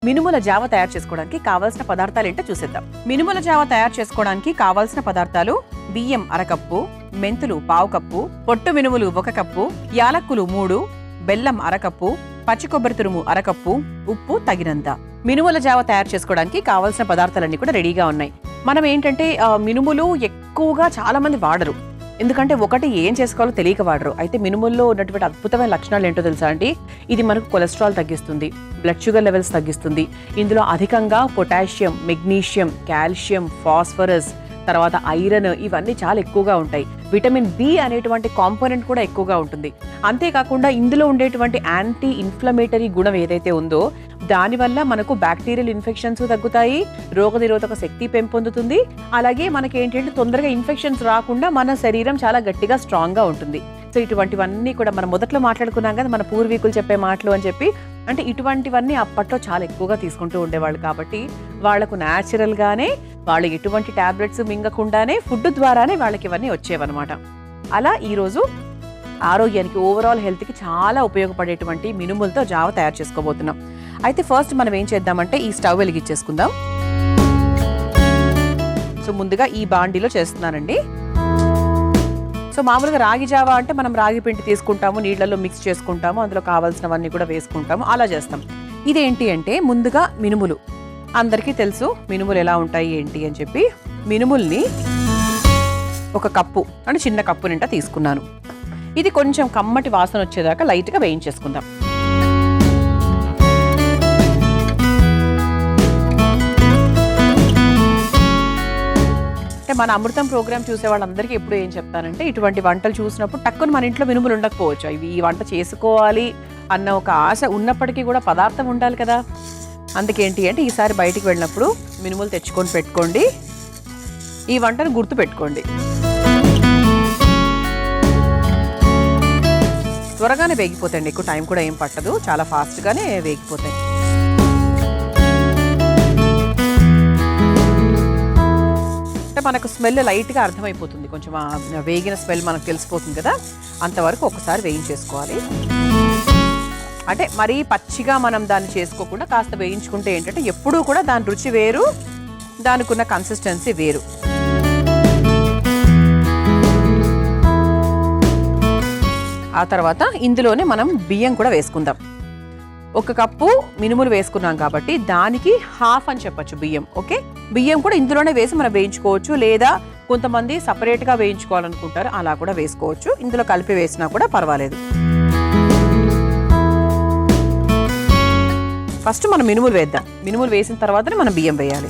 మినుముల జావ తయారు చేసుకోవడానికి కావాల్సిన పదార్థాలు ఏంటో చూసేద్దాం. మినుముల జావ తయారు చేసుకోవడానికి కావాల్సిన పదార్థాలు: బియ్యం అరకప్పు, మెంతులు పావు కప్పు, పొట్టు మినుములు 1 కప్పు, యాలక్కులు 3, బెల్లం అరకప్పు, పచ్చి కొబ్బరి తురుము అరకప్పు, ఉప్పు తగినంత. మినుముల జావ తయారు చేసుకోవడానికి కావాల్సిన పదార్థాలన్నీ కూడా రెడీగా ఉన్నాయి. మనం ఏంటంటే మినుములు ఎక్కువగా చాలా మంది వాడరు, ఎందుకంటే ఒకటి ఏం చేసుకోవాలో తెలియక వాడరు. అయితే మినుముల్లో ఉన్నటువంటి అద్భుతమైన లక్షణాలు ఏంటో తెలుసా అండి? ఇది మనకు కొలెస్ట్రాల్ తగ్గిస్తుంది, బ్లడ్ షుగర్ లెవెల్స్ తగ్గిస్తుంది. ఇందులో అధికంగా పొటాషియం, మెగ్నీషియం, కాల్షియం, ఫాస్ఫరస్, తర్వాత ఐరన్ ఇవన్నీ చాలా ఎక్కువగా ఉంటాయి. విటమిన్ బి అనేటువంటి కాంపోనెంట్ కూడా ఎక్కువగా ఉంటుంది. అంతేకాకుండా ఇందులో ఉండేటువంటి యాంటీ ఇన్ఫ్లమేటరీ గుణం ఏదైతే ఉందో దానివల్ల మనకు బ్యాక్టీరియల్ ఇన్ఫెక్షన్స్ తగ్గుతాయి, రోగనిరోధక శక్తి పెంపొందుతుంది. అలాగే మనకి ఏంటంటే తొందరగా ఇన్ఫెక్షన్స్ రాకుండా మన శరీరం చాలా గట్టిగా స్ట్రాంగ్ గా ఉంటుంది. సో ఇటువంటివన్నీ కూడా మనం మొదట్లో మాట్లాడుకున్నాం కదా, మన పూర్వీకులు చెప్పే మాటలు అని చెప్పి. అంటే ఇటువంటివన్నీ అప్పట్లో చాలా ఎక్కువగా తీసుకుంటూ ఉండేవాళ్ళు కాబట్టి వాళ్లకు న్యాచురల్ గానే, వాళ్ళు ఎటువంటి టాబ్లెట్స్ మింగకుండానే ఫుడ్ ద్వారానే వాళ్ళకి ఇవన్నీ వచ్చేవన్నమాట. అలా ఈరోజు ఆరోగ్యానికి, ఓవరాల్ హెల్త్ కి చాలా ఉపయోగపడేటువంటి మినుములతో జావ తయారు చేసుకోబోతున్నాం. అయితే ఫస్ట్ మనం ఏం చేద్దామంటే ఈ స్టవ్ వెలిగించేసుకుందాం. సో ముందుగా ఈ బాండీలో చేస్తున్నానండి. సో మామూలుగా రాగి జావా అంటే మనం రాగి పిండి తీసుకుంటాము, నీళ్లలో మిక్స్ చేసుకుంటాము, అందులో కావాల్సినవన్నీ కూడా వేసుకుంటాము, అలా చేస్తాం. ఇదేంటి అంటే ముందుగా మినుములు, అందరికీ తెలుసు మినుములు ఎలా ఉంటాయి ఏంటి అని చెప్పి. మినుముల్ని 1 కప్పు అంటే చిన్న కప్పు నిండా తీసుకున్నాను. ఇది కొంచెం కమ్మటి వాసన వచ్చేదాకా లైట్గా వేయించేసుకుందాం. అంటే మన అమృతం ప్రోగ్రామ్ చూసే వాళ్ళందరికీ ఎప్పుడు ఏం చెప్తానంటే, ఇటువంటి వంటలు చూసినప్పుడు టక్కున మన ఇంట్లో మినుములు ఉండకపోవచ్చు, ఇవి ఈ వంట చేసుకోవాలి అన్న ఒక ఆశ ఉన్నప్పటికీ కూడా పదార్థం ఉండాలి కదా. అందుకేంటి అంటే ఈసారి బయటికి వెళ్ళినప్పుడు మినుములు తెచ్చుకొని పెట్టుకోండి, ఈ వంటను గుర్తు పెట్టుకోండి. త్వరగానే వేగిపోతాయండి, ఎక్కువ టైం కూడా ఏం పట్టదు, చాలా ఫాస్ట్గానే వేగిపోతాయి. అంటే మనకు స్మెల్ లైట్గా అర్థమైపోతుంది, కొంచెం వేగిన స్మెల్ మనకు తెలిసిపోతుంది కదా, అంతవరకు ఒకసారి వేయించేసుకోవాలి. అంటే మరీ పచ్చిగా మనం దాన్ని చేసుకోకుండా కాస్త వేయించుకుంటే ఏంటంటే ఎప్పుడూ కూడా దాని రుచి వేరు, దానికి ఉన్న కన్సిస్టెన్సీ వేరు. ఆ తర్వాత ఇందులోనే మనం బియ్యం కూడా వేసుకుందాం. 1 కప్పు మినుములు వేసుకున్నాం కాబట్టి దానికి హాఫ్ అని చెప్పొచ్చు బియ్యం. ఓకే, బియ్యం కూడా ఇందులోనే వేసి మనం వేయించుకోవచ్చు, లేదా కొంతమంది సపరేట్గా వేయించుకోవాలనుకుంటారు, అలా కూడా వేసుకోవచ్చు. ఇందులో కలిపి వేసినా కూడా పర్వాలేదు. ఫస్ట్ మనం మినుములు వేద్దాం. మినుములు వేసిన తర్వాతనే మనం బియ్యం వేయాలి.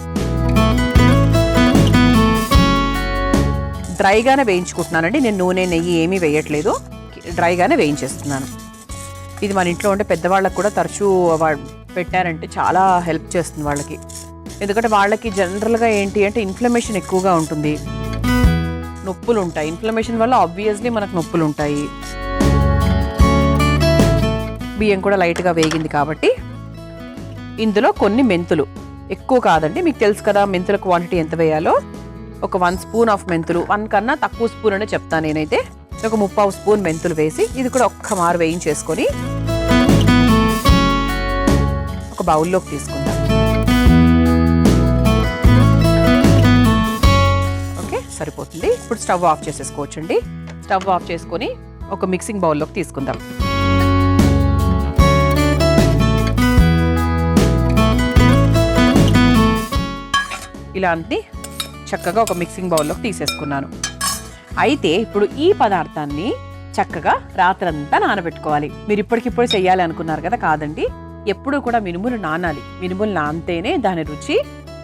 డ్రైగానే వేయించుకుంటున్నానండి, నేను నూనె నెయ్యి ఏమీ వేయట్లేదు, డ్రైగానే వేయించేస్తున్నాను. ఇది మన ఇంట్లో ఉండే పెద్దవాళ్ళకి కూడా తరచూ పెట్టారంటే చాలా హెల్ప్ చేస్తుంది వాళ్ళకి. ఎందుకంటే వాళ్ళకి జనరల్గా ఏంటి అంటే ఇన్ఫ్లమేషన్ ఎక్కువగా ఉంటుంది, నొప్పులు ఉంటాయి. ఇన్ఫ్లమేషన్ వల్ల ఆబ్వియస్లీ మనకు నొప్పులు ఉంటాయి. బియ్యం కూడా లైట్గా వేగింది కాబట్టి ఇందులో కొన్ని మెంతులు, ఎక్కువ కాదండి, మీకు తెలుసు కదా మెంతుల క్వాంటిటీ ఎంత వేయాలో. ఒక 1 స్పూన్ ఆఫ్ మెంతులు, 1 కన్నా తక్కువ స్పూన్ అనే చెప్తాను నేనైతే. ఒక 3/4 స్పూన్ మెంతులు వేసి ఇది కూడా ఒక్క మారు వేయించేసుకొని ఒక బౌల్లోకి తీసుకుందాం. ఓకే, సరిపోతుంది. ఇప్పుడు స్టవ్ ఆఫ్ చేసేసుకోవచ్చండి. స్టవ్ ఆఫ్ చేసుకొని ఒక మిక్సింగ్ బౌల్లోకి తీసుకుందాం. ఇలా అన్ని చక్కగా ఒక మిక్సింగ్ బౌల్లోకి తీసేసుకున్నాను. అయితే ఇప్పుడు ఈ పదార్థాన్ని చక్కగా రాత్రంతా నానబెట్టుకోవాలి. మీరు ఇప్పటికిప్పుడు చెయ్యాలి అనుకున్నారు కదా, కాదండి, ఎప్పుడు కూడా మినుములు నానాలి. మినుములు నానితేనే దాని రుచి,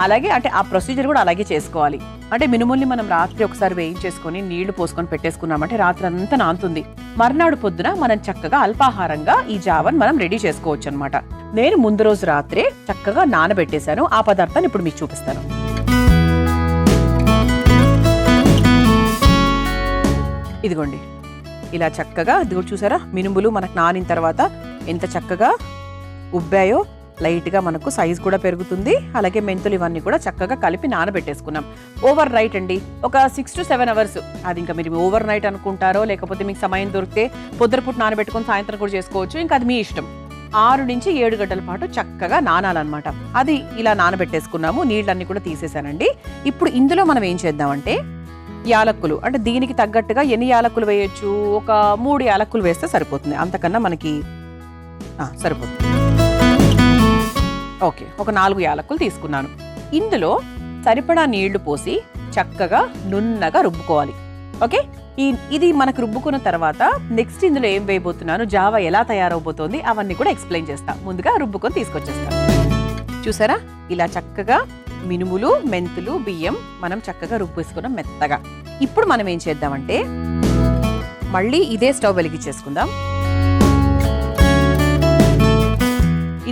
అలాగే అంటే ఆ ప్రొసీజర్ కూడా అలాగే చేసుకోవాలి. అంటే మినుముల్ని మనం రాత్రి ఒకసారి వేయించేసుకొని నీళ్లు పోసుకొని పెట్టేసుకున్నామంటే రాత్రి అంతా నానుతుంది. మర్నాడు పొద్దున మనం చక్కగా అల్పాహారంగా ఈ జావన్ మనం రెడీ చేసుకోవచ్చు అనమాట. నేను ముందు రోజు రాత్రే చక్కగా నానబెట్టేశాను. ఆ పదార్థాన్ని ఇప్పుడు మీకు చూపిస్తాను. ఇదిగోండి, ఇలా చక్కగా ఇది చూసారా, మినుములు మనకు నానిన తర్వాత ఎంత చక్కగా ఉబ్బాయో, లైట్గా మనకు సైజ్ కూడా పెరుగుతుంది. అలాగే మెంతులు ఇవన్నీ కూడా చక్కగా కలిపి నానబెట్టేసుకున్నాం. ఓవర్ నైట్ అండి, ఒక 6 to 7 అవర్స్. అది ఇంకా మీరు ఓవర్ నైట్ అనుకుంటారో లేకపోతే మీకు సమయం దొరికితే పొద్దునపూట నానబెట్టుకొని సాయంత్రం కూడా చేసుకోవచ్చు, ఇంకా అది మీ ఇష్టం. 6 నుంచి 7 గంటల పాటు చక్కగా నానాలన్నమాట. అది ఇలా నానబెట్టేసుకున్నాము. నీళ్ళన్నీ కూడా తీసేసానండి. ఇప్పుడు ఇందులో మనం ఏం చేద్దామంటే యాలక్కులు, అంటే దీనికి తగ్గట్టుగా ఎన్ని యాలక్కులు వేయొచ్చు, ఒక 3 యాలక్కులు వేస్తే సరిపోతుంది. అంతకన్నా మనకి సరిపోతుంది. ఓకే, ఒక 4 యాలక్కులు తీసుకున్నాను. ఇందులో సరిపడా నీళ్లు పోసి చక్కగా నున్నగా రుబ్బుకోవాలి. ఓకే, ఇది మనకు రుబ్బుకున్న తర్వాత నెక్స్ట్ ఇందులో ఏం వేయబోతున్నాను, జావా ఎలా తయారవబోతోంది అవన్నీ కూడా ఎక్స్ప్లెయిన్ చేస్తా. ముందుగా రుబ్బుకొని తీసుకొచ్చేస్తాను. చూసారా, ఇలా చక్కగా మినుములు, మెంతులు, బియ్యం మనం చక్కగా రుబ్బేసుకున్నాం మెత్తగా. ఇప్పుడు మనం ఏం చేద్దామంటే మళ్ళీ ఇదే స్టవ్ వెలిగించేసుకుందాం.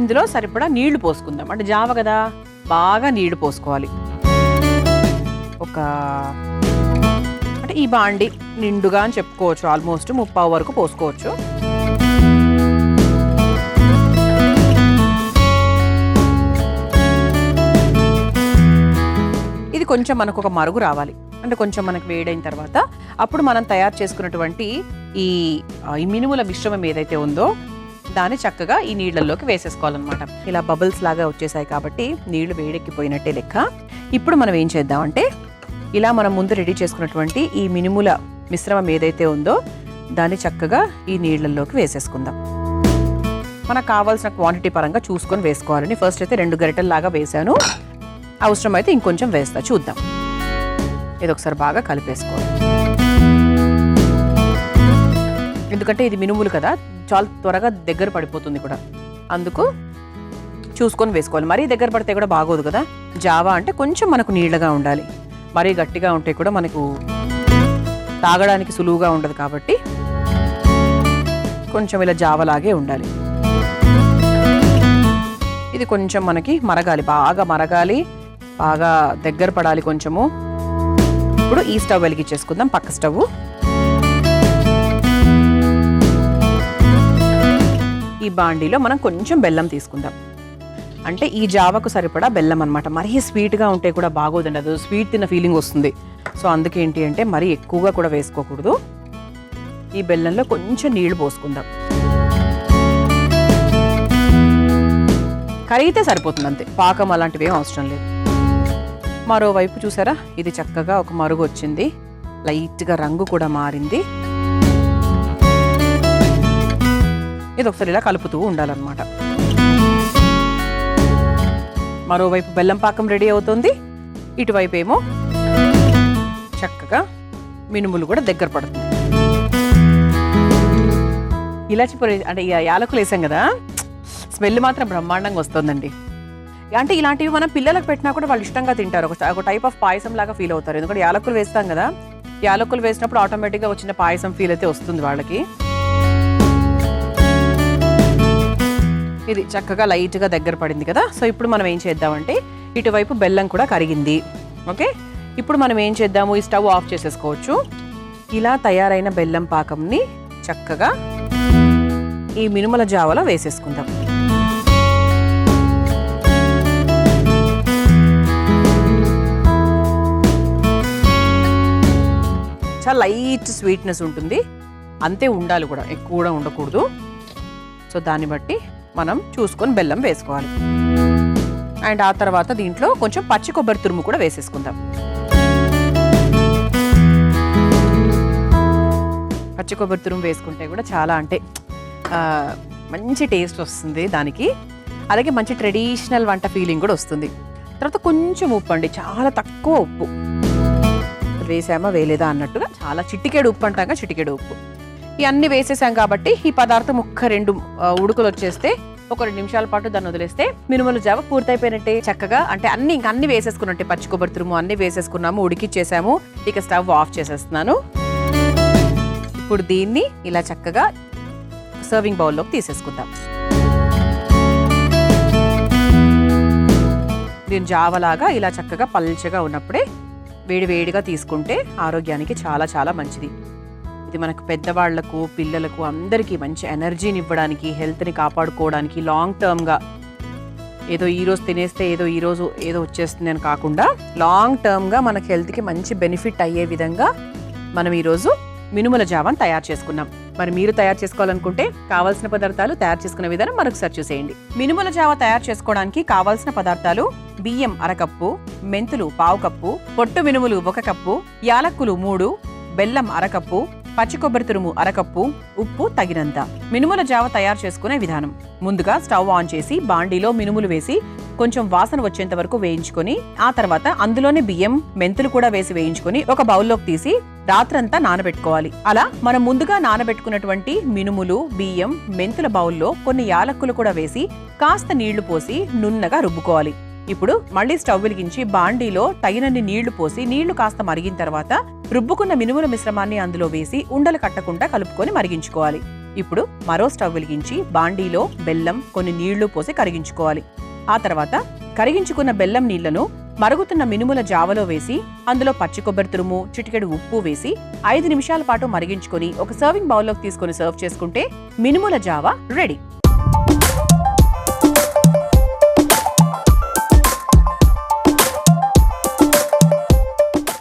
ఇందులో సరిపడా నీళ్లు పోసుకుందాం. అంటే జావ కదా, బాగా నీళ్లు పోసుకోవాలి. అంటే ఈ బాండి నిండుగా అని చెప్పుకోవచ్చు. ఆల్మోస్ట్ 30 వరకు పోసుకోవచ్చు. ఇది కొంచెం మనకు ఒక మరుగు రావాలి. అంటే కొంచెం మనకు వేడైన తర్వాత అప్పుడు మనం తయారు చేసుకున్నటువంటి ఈ మినుముల మిశ్రమం ఏదైతే ఉందో దాన్ని చక్కగా ఈ నీళ్ళల్లోకి వేసేసుకోవాలన్నమాట. ఇలా బబుల్స్ లాగా వచ్చేసాయి కాబట్టి నీళ్లు వేడెక్కిపోయినట్టే లెక్క. ఇప్పుడు మనం ఏం చేద్దామంటే ఇలా మనం ముందు రెడీ చేసుకున్నటువంటి ఈ మినుముల మిశ్రమం ఏదైతే ఉందో దాన్ని చక్కగా ఈ నీళ్ళల్లోకి వేసేసుకుందాం. మనకు కావాల్సిన క్వాంటిటీ పరంగా చూసుకొని వేసుకోవాలని. ఫస్ట్ అయితే 2 గరిటెల్లాగా వేసాను. అవసరమైతే ఇంకొంచెం వేస్తా, చూద్దాం. ఇది ఒకసారి బాగా కలిపేసుకోవాలి. ఎందుకంటే ఇది మినుములు కదా, చాలా త్వరగా దగ్గర పడిపోతుంది కూడా. అందుకు చూసుకొని వేసుకోవాలి. మరీ దగ్గర పడితే కూడా బాగోదు కదా. జావా అంటే కొంచెం మనకు నీళ్ళగా ఉండాలి. మరీ గట్టిగా ఉంటే కూడా మనకు తాగడానికి సులువుగా ఉండదు కాబట్టి కొంచెం ఇలా జావలాగే ఉండాలి. ఇది కొంచెం మనకి మరగాలి, బాగా మరగాలి, బాగా దగ్గర పడాలి కొంచెము. ఇప్పుడు ఈ స్టవ్ వెలిగించేసుకుందాం, పక్క స్టవ్. ఈ బాండీలో మనం కొంచెం బెల్లం తీసుకుందాం. అంటే ఈ జావకు సరిపడా బెల్లం అనమాట. మరీ స్వీట్గా ఉంటే కూడా బాగోదండి, అది స్వీట్ తిన్న ఫీలింగ్ వస్తుంది. సో అందుకేంటి అంటే మరీ ఎక్కువగా కూడా వేసుకోకూడదు. ఈ బెల్లంలో కొంచెం నీళ్లు పోసుకుందాం. కరిగితే సరిపోతుంది అంతే, పాకం అలాంటివి ఏం అవసరం లేదు. మరోవైపు చూసారా, ఇది చక్కగా ఒక మరుగు వచ్చింది, లైట్గా రంగు కూడా మారింది. ఇది ఒకసారి ఇలా కలుపుతూ ఉండాలన్నమాట. మరోవైపు బెల్లం పాకం రెడీ అవుతుంది. ఇటువైపు ఏమో చక్కగా మినుములు కూడా దగ్గర పడుతుంది. ఇలాచి పొడి అంటే యాలకులు వేసాం కదా, స్మెల్ మాత్రం బ్రహ్మాండంగా వస్తుందండి. అంటే ఇలాంటివి మనం పిల్లలకు పెట్టినా కూడా వాళ్ళు ఇష్టంగా తింటారు. ఒక టైప్ ఆఫ్ పాయసం లాగా ఫీల్ అవుతారు. ఎందుకంటే యాలకులు వేస్తాం కదా, యాలకులు వేసినప్పుడు ఆటోమేటిక్గా వచ్చిన పాయసం ఫీల్ అయితే వస్తుంది వాళ్ళకి. ఇది చక్కగా లైట్గా దగ్గర పడింది కదా. సో ఇప్పుడు మనం ఏం చేద్దామంటే ఇటువైపు బెల్లం కూడా కరిగింది. ఓకే, ఇప్పుడు మనం ఏం చేద్దాము, ఈ స్టవ్ ఆఫ్ చేసేసుకోవచ్చు. ఇలా తయారైన బెల్లం పాకంని చక్కగా ఈ మినుముల జావలో వేసేసుకుందాం. చాలా లైట్ స్వీట్నెస్ ఉంటుంది, అంతే ఉండాలి కూడా, ఎక్కువ కూడా ఉండకూడదు. సో దాన్ని బట్టి మనం చూసుకొని బెల్లం వేసుకోవాలి. అండ్ ఆ తర్వాత దీంట్లో కొంచెం పచ్చి కొబ్బరి తురుము కూడా వేసేసుకుందాం. పచ్చి కొబ్బరి తురుము వేసుకుంటే కూడా చాలా అంటే మంచి టేస్ట్ వస్తుంది దానికి. అలాగే మంచి ట్రెడిషనల్ వంట ఫీలింగ్ కూడా వస్తుంది. తర్వాత కొంచెం ఉప్పు అండి, చాలా తక్కువ ఉప్పు వేసామా వేలేదా అన్నట్టుగా, చాలా చిటికెడు ఉప్పు అంటాక చిటికెడు ఉప్పు. ఇవన్నీ వేసేసాం కాబట్టి ఈ పదార్థం 1-2 ఉడుకులు వచ్చేస్తే ఒక 2 నిమిషాల పాటు దాన్ని వదిలేస్తే మినుముల జావ పూర్తయిపోయినట్టే. చక్కగా అంటే అన్ని వేసేసుకున్నట్టే, పచ్చి కొబ్బరి తురుము అన్ని వేసేసుకున్నాము, ఉడికిచ్చేసాము. ఇక స్టవ్ ఆఫ్ చేసేస్తున్నాను. ఇప్పుడు దీన్ని ఇలా చక్కగా సర్వింగ్ బౌల్లోకి తీసేసుకుందాం. దీని జావలాగా ఇలా చక్కగా పల్చగా ఉన్నప్పుడే వేడివేడిగా తీసుకుంటే ఆరోగ్యానికి చాలా చాలా మంచిది. ఇది మనకు పెద్దవాళ్లకు, పిల్లలకు అందరికీ మంచి ఎనర్జీని ఇవ్వడానికి, హెల్త్ని కాపాడుకోవడానికి, లాంగ్ టర్మ్గా ఏదో ఈరోజు తినేస్తే ఏదో వచ్చేస్తుంది అని కాకుండా లాంగ్ టర్మ్గా మనకి హెల్త్కి మంచి బెనిఫిట్ అయ్యే విధంగా మనం ఈరోజు మినుముల జావను తయారు చేసుకున్నాం. మరి మీరు తయారు చేసుకోవాలనుకుంటే కావాల్సిన పదార్థాలు తయారు చేసుకునే విధానం మరొకసారి చూసేయండి. మినుముల జావ తయారు చేసుకోవడానికి కావాల్సిన పదార్థాలు బియ్యం అరకప్పు, మెంతులు పావు కప్పు, పొట్టు మినుములు 1 కప్పు, యాలక్కులు 3, బెల్లం అరకప్పు, పచ్చి కొబ్బరి తురుము అరకప్పు, ఉప్పు తగినంత. మినుముల జావ తయారు చేసుకునే విధానం: ముందుగా స్టవ్ ఆన్ చేసి బాండీలో మినుములు వేసి కొంచెం వాసన వచ్చేంత వరకు వేయించుకొని ఆ తర్వాత అందులోనే బియ్యం మెంతులు కూడా వేసి వేయించుకొని ఒక బౌల్లోకి తీసి రాత్రంతా నానబెట్టుకోవాలి. అలా మనం ముందుగా నానబెట్టుకున్నటువంటి మినుములు బియ్యం మెంతుల బౌల్లో కొన్ని యాలక్కులు కూడా వేసి కాస్త నీళ్లు పోసి నున్నగా రుబ్బుకోవాలి. ఇప్పుడు మళ్లీ స్టవ్ వెలిగించి బాండీలో తగినన్ని నీళ్లు పోసి నీళ్లు కాస్త మరిగిన తర్వాత రుబ్బుకున్న మినుముల మిశ్రమాన్ని అందులో వేసి ఉండలు కట్టకుండా కలుపుకొని మరిగించుకోవాలి. ఇప్పుడు మరో స్టవ్ వెలిగించి బాండీలో బెల్లం కొన్ని నీళ్లు పోసి కరిగించుకోవాలి. ఆ తర్వాత కరిగించుకున్న బెల్లం నీళ్లను మరుగుతున్న మినుముల జావలో వేసి అందులో పచ్చి కొబ్బరి తురుము చిటికెడు ఉప్పు వేసి 5 నిమిషాల పాటు మరిగించుకొని ఒక సర్వింగ్ బౌల్లోకి తీసుకొని సర్వ్ చేసుకుంటే మినుముల జావ రెడీ.